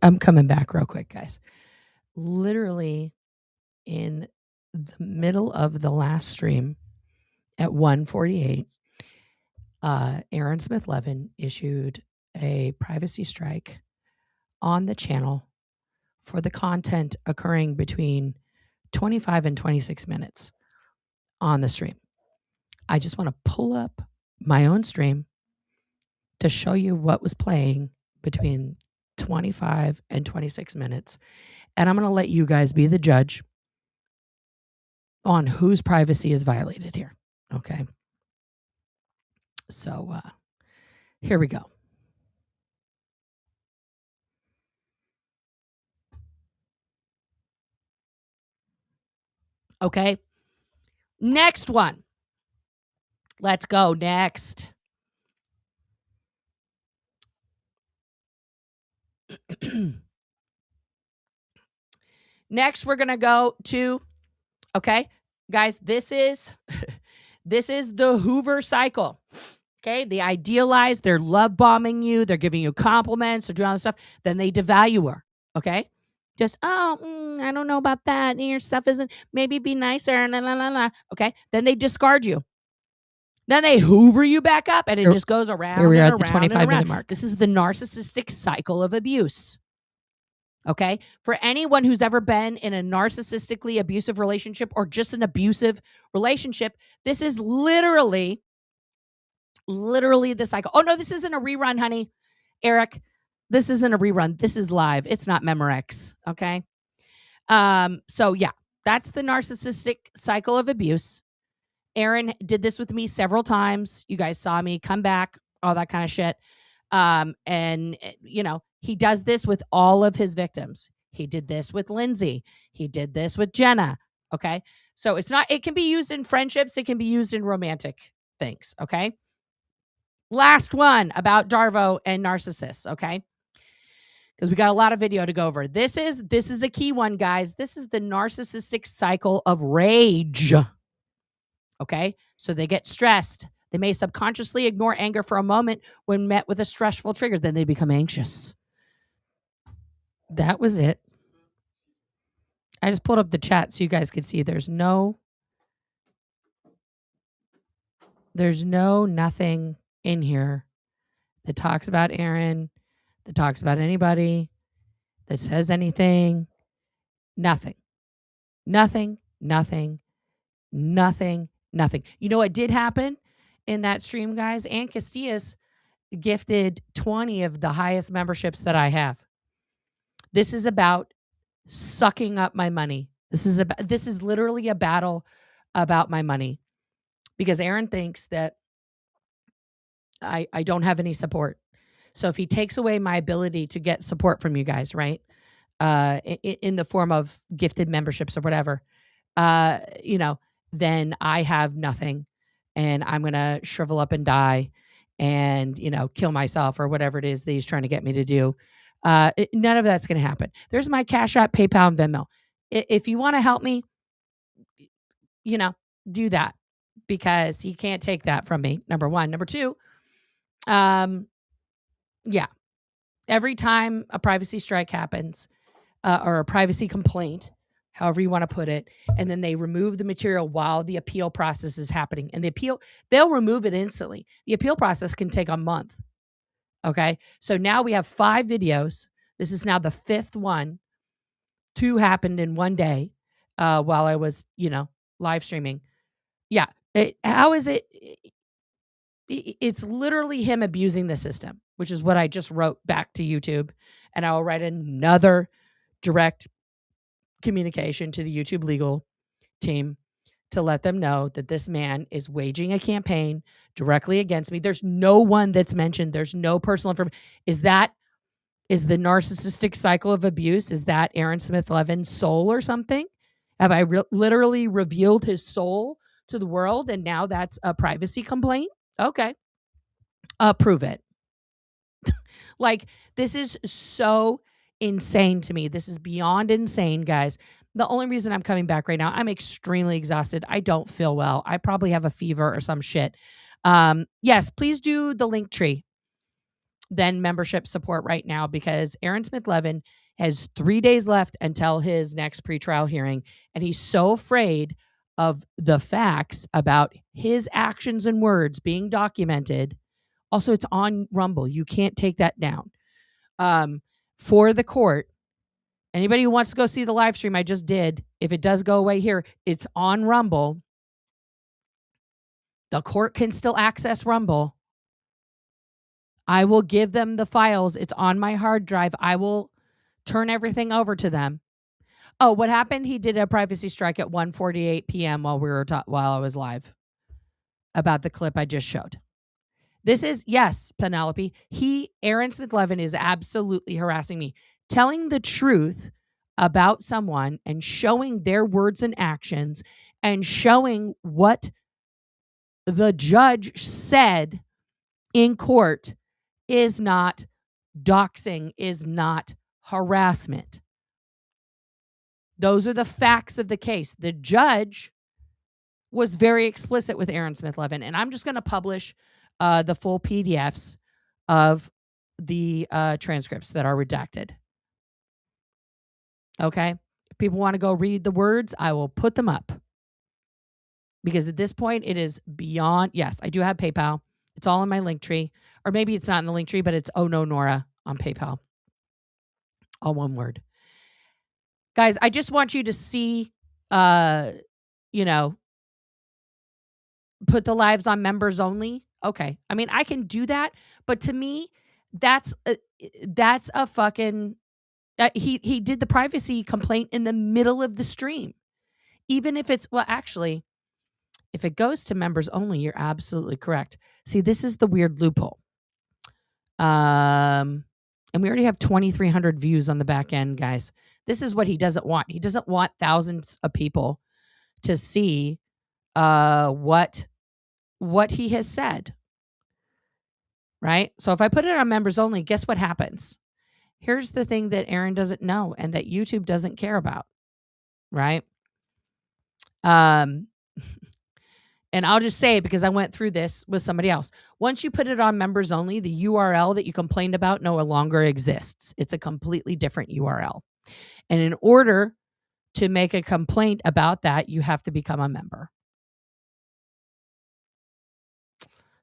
I'm coming back real quick, guys. Literally in the middle of the last stream at 1:48, Aaron Smith Levin issued a privacy strike on the channel for the content occurring between 25 and 26 minutes on the stream. I just want to pull up my own stream to show you what was playing between 25 and 26 minutes. And I'm going to let you guys be the judge on whose privacy is violated here. Okay. So here we go. Okay. Next one. Let's go next. Next, we're going to go to, okay, guys, this is the Hoover cycle. Okay, they idealize, they're love bombing you, they're giving you compliments, they're doing all this stuff, then they devalue her. Okay, just I don't know about that. Your stuff isn't. Maybe be nicer. La, la, la, la. Okay, then they discard you. Then they hoover you back up, and it just goes around. Here we are at the 25-minute mark. This is the narcissistic cycle of abuse. Okay, for anyone who's ever been in a narcissistically abusive relationship or just an abusive relationship, this is literally the cycle. Oh no, this isn't a rerun, honey. Eric, this isn't a rerun. This is live. It's not Memorex. Okay. So yeah, that's the narcissistic cycle of abuse. Aaron did this with me several times. You guys saw me come back, all that kind of shit. And you know, he does this with all of his victims. He did this with Lindsay. He did this with Jenna. Okay. So it can be used in friendships. It can be used in romantic things. Okay. Last one about Darvo and narcissists, okay? Because we got a lot of video to go over. This is a key one, guys. This is the narcissistic cycle of rage. Okay? So they get stressed. They may subconsciously ignore anger for a moment when met with a stressful trigger. Then they become anxious. That was it. I just pulled up the chat so you guys could see there's nothing in here that talks about Aaron, that talks about anybody, that says anything. Nothing. You know what did happen in that stream, guys? Ann Castillas gifted 20 of the highest memberships that I have. This is about sucking up my money. This is literally a battle about my money. Because Aaron thinks that I don't have any support. So if he takes away my ability to get support from you guys, right, in the form of gifted memberships or whatever, you know, then I have nothing, and I'm going to shrivel up and die and, you know, kill myself or whatever it is that he's trying to get me to do. None of that's going to happen. There's my Cash App, PayPal, and Venmo. If you want to help me, you know, do that. Because he can't take that from me, number one. Number two, yeah, every time a privacy strike happens, or a privacy complaint, however you want to put it, and then they remove the material while the appeal process is happening. And they'll remove it instantly. The appeal process can take a month. Okay, so now we have 5 videos. This is now the 5th one. 2 happened in one day while I was, you know, live streaming. Yeah. How is it? It's literally him abusing the system, which is what I just wrote back to YouTube. And I will write another direct communication to the YouTube legal team to let them know that this man is waging a campaign directly against me. There's no one that's mentioned. There's no personal information. Is the narcissistic cycle of abuse? Is that Aaron Smith Levin's soul or something? Have I literally revealed his soul to the world, and now that's a privacy complaint? Okay. Prove it. Like, this is so insane to me. This is beyond insane, guys. The only reason I'm coming back right now, I'm extremely exhausted. I don't feel well. I probably have a fever or some shit. Yes, please do the link tree. than membership support right now, because Aaron Smith Levin has 3 days left until his next pretrial hearing. And he's so afraid of the facts about his actions and words being documented. Also, it's on Rumble. You can't take that down. For the court, anybody who wants to go see the live stream I just did, if it does go away here, it's on Rumble. The court can still access Rumble. I will give them the files. It's on my hard drive. I will turn everything over to them. Oh, what happened? He did a privacy strike at 1:48 p.m. while I was live about the clip I just showed. This is, yes, Penelope. Aaron Smith Levin is absolutely harassing me. Telling the truth about someone and showing their words and actions and showing what the judge said in court is not doxing, is not harassment. Those are the facts of the case. The judge was very explicit with Aaron Smith Levin, and I'm just going to publish the full PDFs of the transcripts that are redacted. Okay? If people want to go read the words, I will put them up. Because at this point, it is beyond. Yes, I do have PayPal. It's all in my link tree. Or maybe it's not in the link tree, but it's Oh No Nora on PayPal. All one word. Guys, I just want you to see, put the lives on members only. Okay. I mean, I can do that. But to me, that's a fucking... he did the privacy complaint in the middle of the stream. Even if it's... Well, actually... If it goes to members only, you're absolutely correct. See, this is the weird loophole. And we already have 2,300 views on the back end, guys. This is what he doesn't want. He doesn't want thousands of people to see what he has said. Right? So if I put it on members only, guess what happens? Here's the thing that Aaron doesn't know and that YouTube doesn't care about. Right? And I'll just say it because I went through this with somebody else. Once you put it on members only, the URL that you complained about no longer exists. It's a completely different URL. And in order to make a complaint about that, you have to become a member.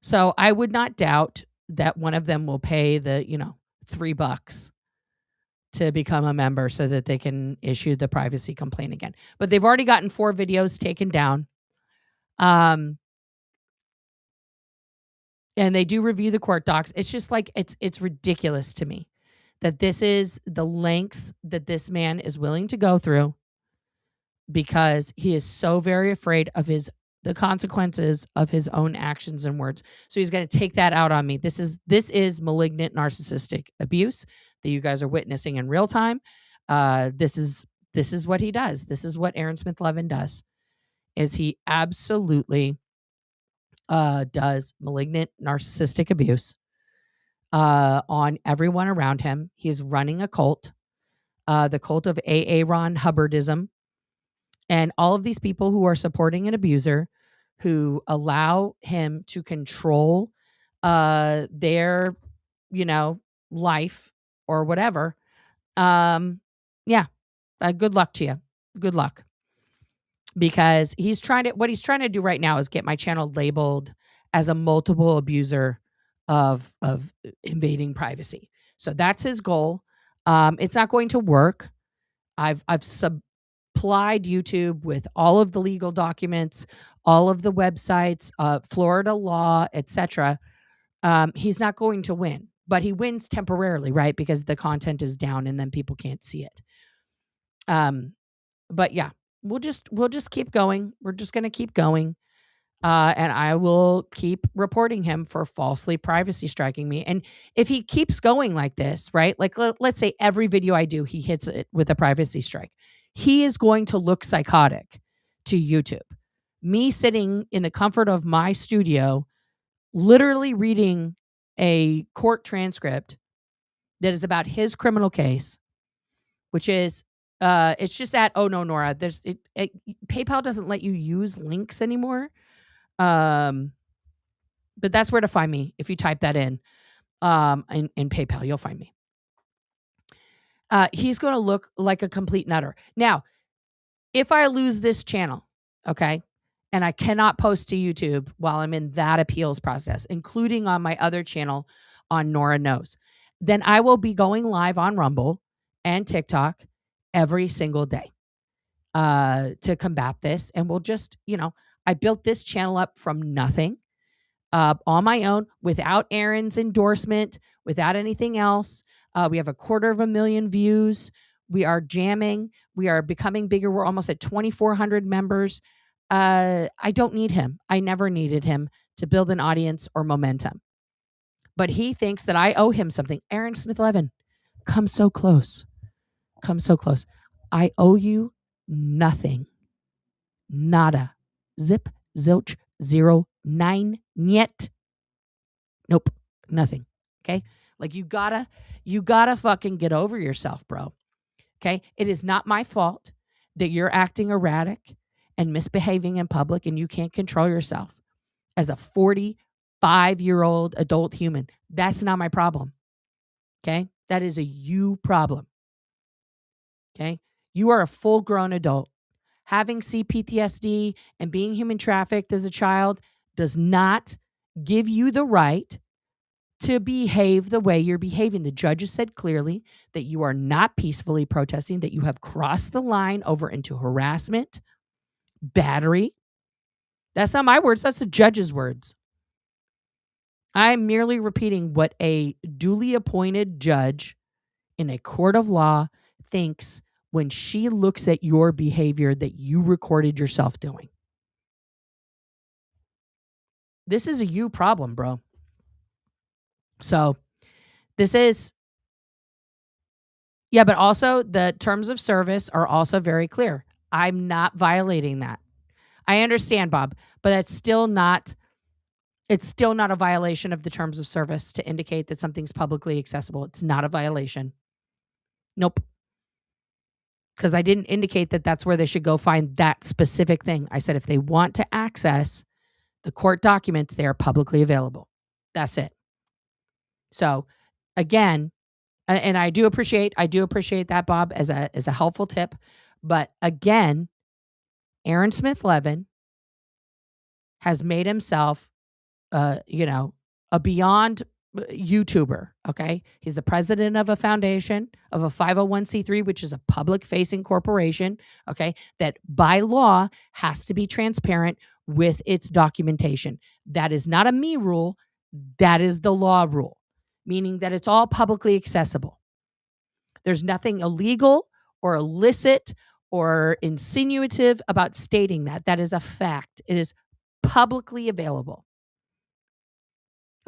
So I would not doubt that one of them will pay the, $3 to become a member so that they can issue the privacy complaint again. But they've already gotten 4 videos taken down. And they do review the court docs. It's just like, it's ridiculous to me that this is the lengths that this man is willing to go through because he is so very afraid of the consequences of his own actions and words. So he's going to take that out on me. This is malignant narcissistic abuse that you guys are witnessing in real time. This is what he does. This is what Aaron Smith Levin does. Is he absolutely does malignant narcissistic abuse on everyone around him. He's running a cult, the cult of Aaron Hubbardism. And all of these people who are supporting an abuser, who allow him to control their, life or whatever. Good luck to you. Good luck. Because what he's trying to do right now is get my channel labeled as a multiple abuser of invading privacy. So that's his goal. It's not going to work. I've supplied YouTube with all of the legal documents, all of the websites, Florida law, etc. He's not going to win, but he wins temporarily, right? Because the content is down and then people can't see it. But yeah. We'll just keep going. We're just going to keep going. And I will keep reporting him for falsely privacy striking me. And if he keeps going like this, right? Like let's say every video I do, he hits it with a privacy strike. He is going to look psychotic to YouTube. Me sitting in the comfort of my studio, literally reading a court transcript that is about his criminal case, which is it's just at Oh No Nora. PayPal doesn't let you use links anymore. But that's where to find me if you type that in. in PayPal. You'll find me. He's going to look like a complete nutter. Now, if I lose this channel, okay, and I cannot post to YouTube while I'm in that appeals process, including on my other channel on Nora Knows, then I will be going live on Rumble and TikTok every single day to combat this. And we'll just, I built this channel up from nothing on my own without Aaron's endorsement, without anything else. We have 250,000 views. We are jamming. We are becoming bigger. We're almost at 2,400 members. I don't need him. I never needed him to build an audience or momentum. But he thinks that I owe him something. Aaron Smith-Levin, come so close. Come so close. I owe you nothing. Nada. Zip, zilch, 0, 9, niet. Nope. Nothing. Okay? Like you gotta fucking get over yourself, bro. Okay? It is not my fault that you're acting erratic and misbehaving in public and you can't control yourself as a 45-year-old adult human. That's not my problem. Okay? That is a you problem. Okay? You are a full-grown adult. Having CPTSD and being human trafficked as a child does not give you the right to behave the way you're behaving. The judges said clearly that you are not peacefully protesting, that you have crossed the line over into harassment, battery. That's not my words. That's the judge's words. I'm merely repeating what a duly appointed judge in a court of law thinks when she looks at your behavior that you recorded yourself doing. This is a you problem, bro. So this is, but also the terms of service are also very clear. I'm not violating that. I understand, Bob, but it's still not a violation of the terms of service to indicate that something's publicly accessible. It's not a violation. Nope. Because I didn't indicate that that's where they should go find that specific thing. I said if they want to access the court documents, they are publicly available. That's it. So again, and I do appreciate that, Bob, as a helpful tip. But again, Aaron Smith-Levin has made himself, a beyond YouTuber. Okay. He's the president of a foundation, of a 501c3, which is a public facing corporation. Okay. That by law has to be transparent with its documentation. That is not a me rule. That is the law rule, meaning that it's all publicly accessible. There's nothing illegal or illicit or insinuative about stating that. That is a fact. It is publicly available.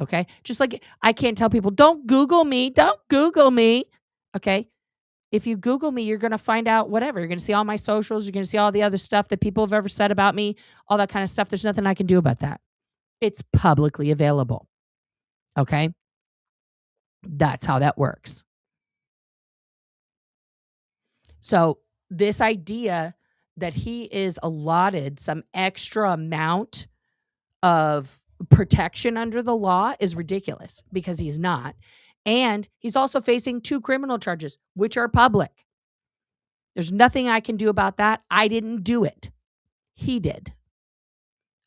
Okay? Just like I can't tell people, don't Google me. Don't Google me. Okay? If you Google me, you're going to find out whatever. You're going to see all my socials. You're going to see all the other stuff that people have ever said about me, all that kind of stuff. There's nothing I can do about that. It's publicly available. Okay? That's how that works. So this idea that he is allotted some extra amount of protection under the law is ridiculous because he's not. And he's also facing 2 criminal charges, which are public. There's nothing I can do about that. I didn't do it. He did.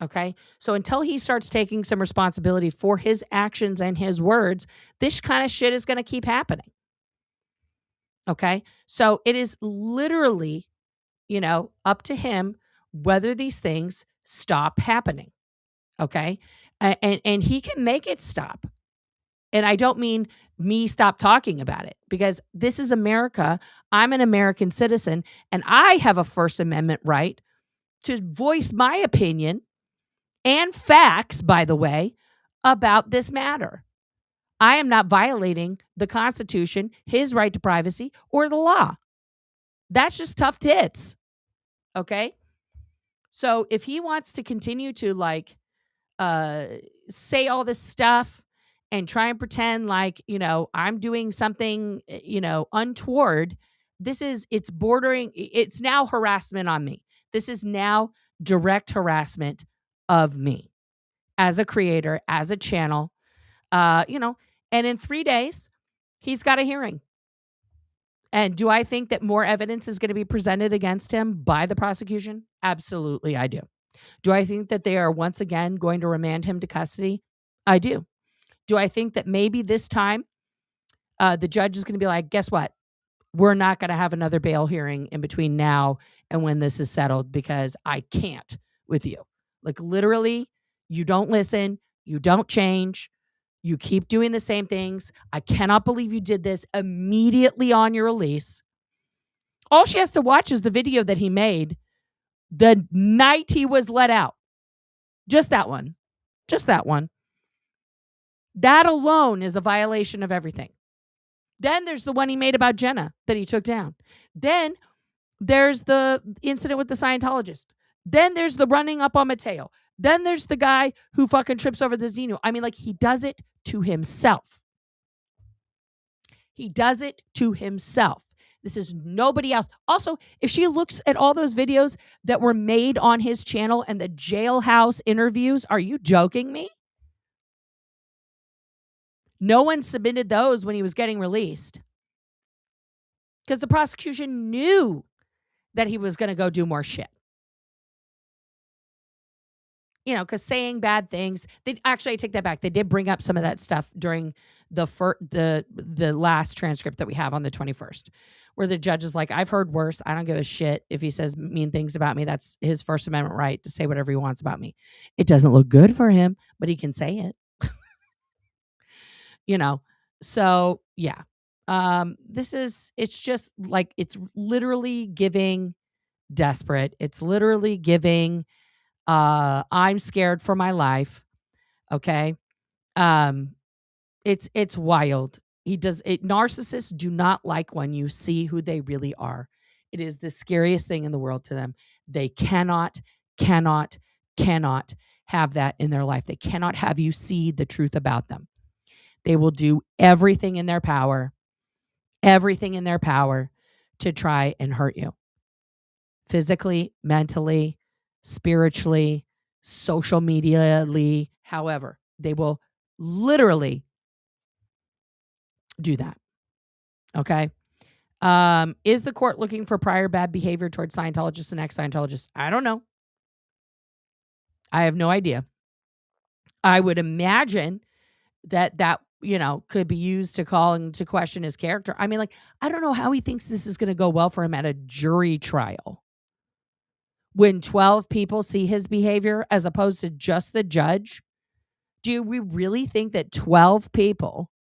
Okay? So until he starts taking some responsibility for his actions and his words, this kind of shit is going to keep happening. Okay? So it is literally, up to him whether these things stop happening. Okay? And he can make it stop. And I don't mean me stop talking about it because this is America. I'm an American citizen and I have a First Amendment right to voice my opinion and facts, by the way, about this matter. I am not violating the Constitution, his right to privacy, or the law. That's just tough tits. Okay? So if he wants to continue to say all this stuff and try and pretend like, I'm doing something, untoward, it's now harassment on me. This is now direct harassment of me as a creator, as a channel, and And in 3 days, he's got a hearing. And do I think that more evidence is going to be presented against him by the prosecution? Absolutely, I do. Do I think that they are once again going to remand him to custody? I do. Do I think that maybe this time the judge is going to be like, guess what? We're not going to have another bail hearing in between now and when this is settled because I can't with you. Like literally, you don't listen, you don't change, you keep doing the same things. I cannot believe you did this immediately on your release. All she has to watch is the video that he made the night he was let out. Just that one. Just that one. That alone is a violation of everything. Then there's the one he made about Jenna that he took down. Then there's the incident with the Scientologist. Then there's the running up on Mateo. Then there's the guy who fucking trips over the Xenu. I mean, like, he does it to himself. He does it to himself. This is nobody else. Also, if she looks at all those videos that were made on his channel and the jailhouse interviews, are you joking me? No one submitted those when he was getting released because the prosecution knew that he was going to go do more shit. You know, because saying bad things. They actually, I take that back. They did bring up some of that stuff during the last transcript that we have on the 21st, where the judge is like, "I've heard worse. I don't give a shit if he says mean things about me. That's his First Amendment right to say whatever he wants about me. It doesn't look good for him, but he can say it." You know, so yeah. It's just like, it's literally giving desperate. It's literally giving I'm scared for my life. Okay. It's wild. Narcissists do not like when you see who they really are. It is the scariest thing in the world to them. They cannot have that in their life. They cannot have you see the truth about them. They will do everything in their power to try and hurt you. Physically, mentally, spiritually, social media-ly, however, they will literally do that. Okay? Is the court looking for prior bad behavior towards Scientologists and ex-Scientologists? I don't know. I have no idea. I would imagine that could be used to call into question his character. I mean, like, I don't know how he thinks this is going to go well for him at a jury trial. When 12 people see his behavior as opposed to just the judge, do we really think that 12 people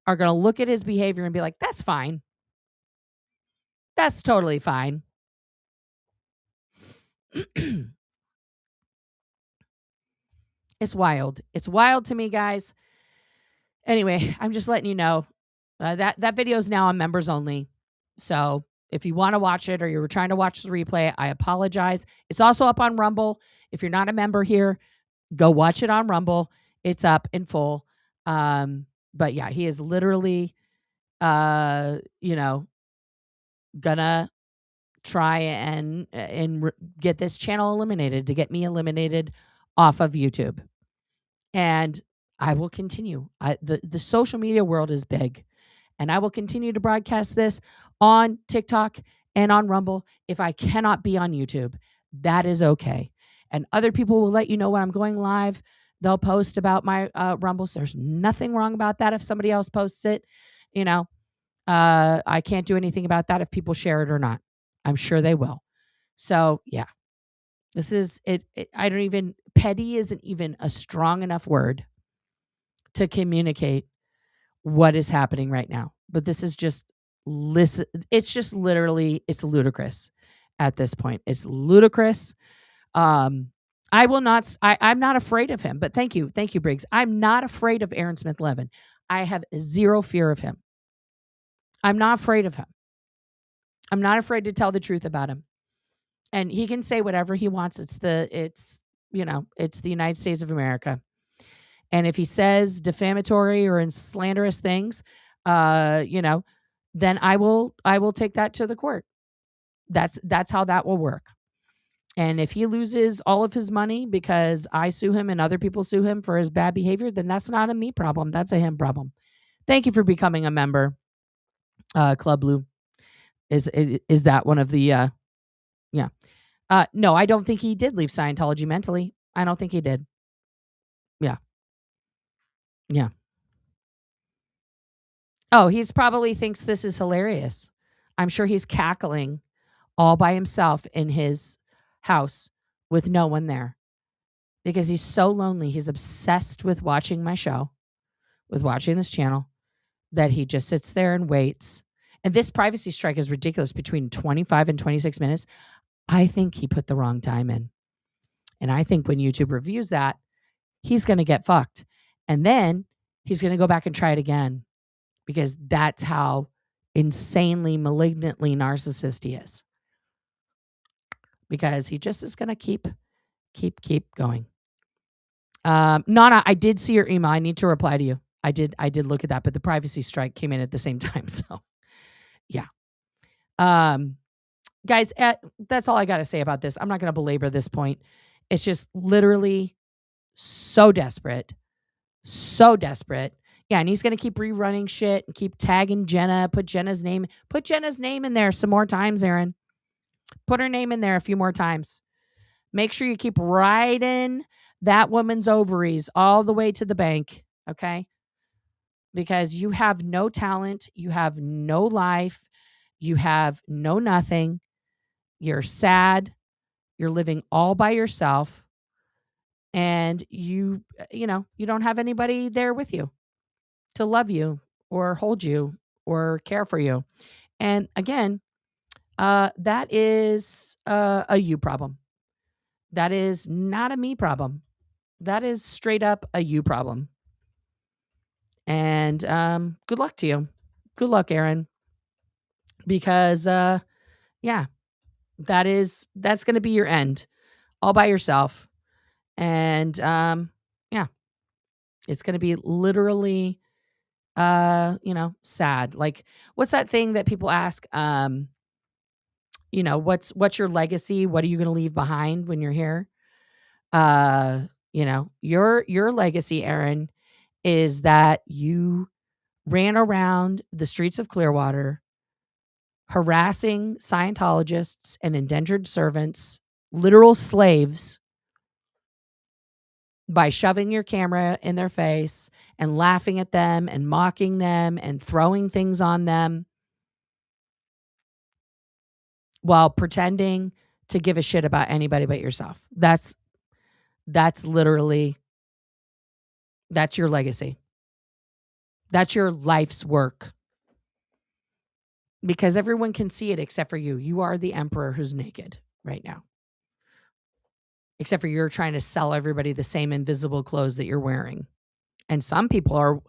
are going to look at his behavior and be like, that's fine. That's totally fine. It's wild. It's wild to me, guys. Anyway, I'm just letting you know that video is now on members only. So if you want to watch it or you were trying to watch the replay, I apologize. It's also up on Rumble. If you're not a member here, go watch it on Rumble. It's up in full. But yeah, he is literally, gonna try and get this channel eliminated, to get me eliminated off of YouTube. And I will continue. The social media world is big, and I will continue to broadcast this on TikTok and on Rumble. If I cannot be on YouTube, that is okay. And other people will let you know when I'm going live. They'll post about my Rumbles. There's nothing wrong about that if somebody else posts it. I can't do anything about that if people share it or not. I'm sure they will. So, yeah. This is it. Petty isn't even a strong enough word to communicate what is happening right now. But this is just, it's just literally, it's ludicrous at this point. It's ludicrous. I'm not afraid of him, but thank you, Briggs. I'm not afraid of Aaron Smith Levin. I have zero fear of him. I'm not afraid of him. I'm not afraid to tell the truth about him. And he can say whatever he wants. It's the United States of America. And if he says defamatory or slanderous things, then I will take that to the court. That's how that will work. And if he loses all of his money because I sue him and other people sue him for his bad behavior, then that's not a me problem. That's a him problem. Thank you for becoming a member, Club Blue. Is that one of the yeah. No, I don't think he did leave Scientology mentally. I don't think he did. Yeah. Yeah. Oh, he's probably thinks this is hilarious. I'm sure he's cackling all by himself in his house with no one there because he's so lonely. He's obsessed with watching my show, with watching this channel, that he just sits there and waits. And this privacy strike is ridiculous, between 25 and 26 minutes. I think he put the wrong time in. And I think when YouTube reviews that, he's going to get fucked. And then he's going to go back and try it again, because that's how insanely, malignantly narcissist he is. Because he just is going to keep going. Nana, I did see your email. I need to reply to you. I did look at that, but the privacy strike came in at the same time. So yeah. Guys, that's all I got to say about this. I'm not going to belabor this point. It's just literally so desperate. So desperate. Yeah, and he's going to keep rerunning shit and keep tagging Jenna. Put Jenna's name in there some more times, Aaron. Put her name in there a few more times. Make sure you keep riding that woman's ovaries all the way to the bank, okay? Because you have no talent, you have no life, you have no nothing. You're sad. You're living all by yourself, and you don't have anybody there with you to love you or hold you or care for you. And again, that is a you problem. That is not a me problem. That is straight up a you problem. And good luck to you. Good luck, Aaron. Because yeah, that's going to be your end, all by yourself. And yeah, it's going to be literally sad. Like, what's that thing that people ask? What's your legacy? What are you going to leave behind when you're here? Your legacy, Aaron, is that you ran around the streets of Clearwater harassing Scientologists and indentured servants, literal slaves, by shoving your camera in their face and laughing at them and mocking them and throwing things on them while pretending to give a shit about anybody but yourself. That's literally, that's your legacy. That's your life's work. Because everyone can see it except for you. You are the emperor who's naked right now. Except for you're trying to sell everybody the same invisible clothes that you're wearing. And some people are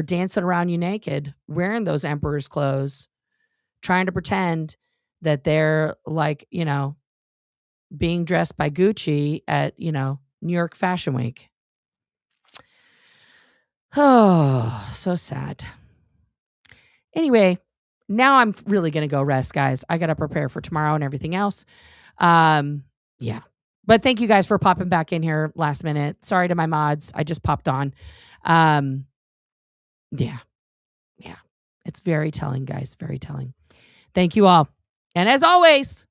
dancing around you naked, wearing those emperor's clothes, trying to pretend that they're like, being dressed by Gucci at, New York Fashion Week. Oh, so sad. Anyway, now I'm really going to go rest, guys. I got to prepare for tomorrow and everything else. Yeah. But thank you guys for popping back in here last minute. Sorry to my mods. I just popped on. Yeah. It's very telling, guys. Very telling. Thank you all. And as always,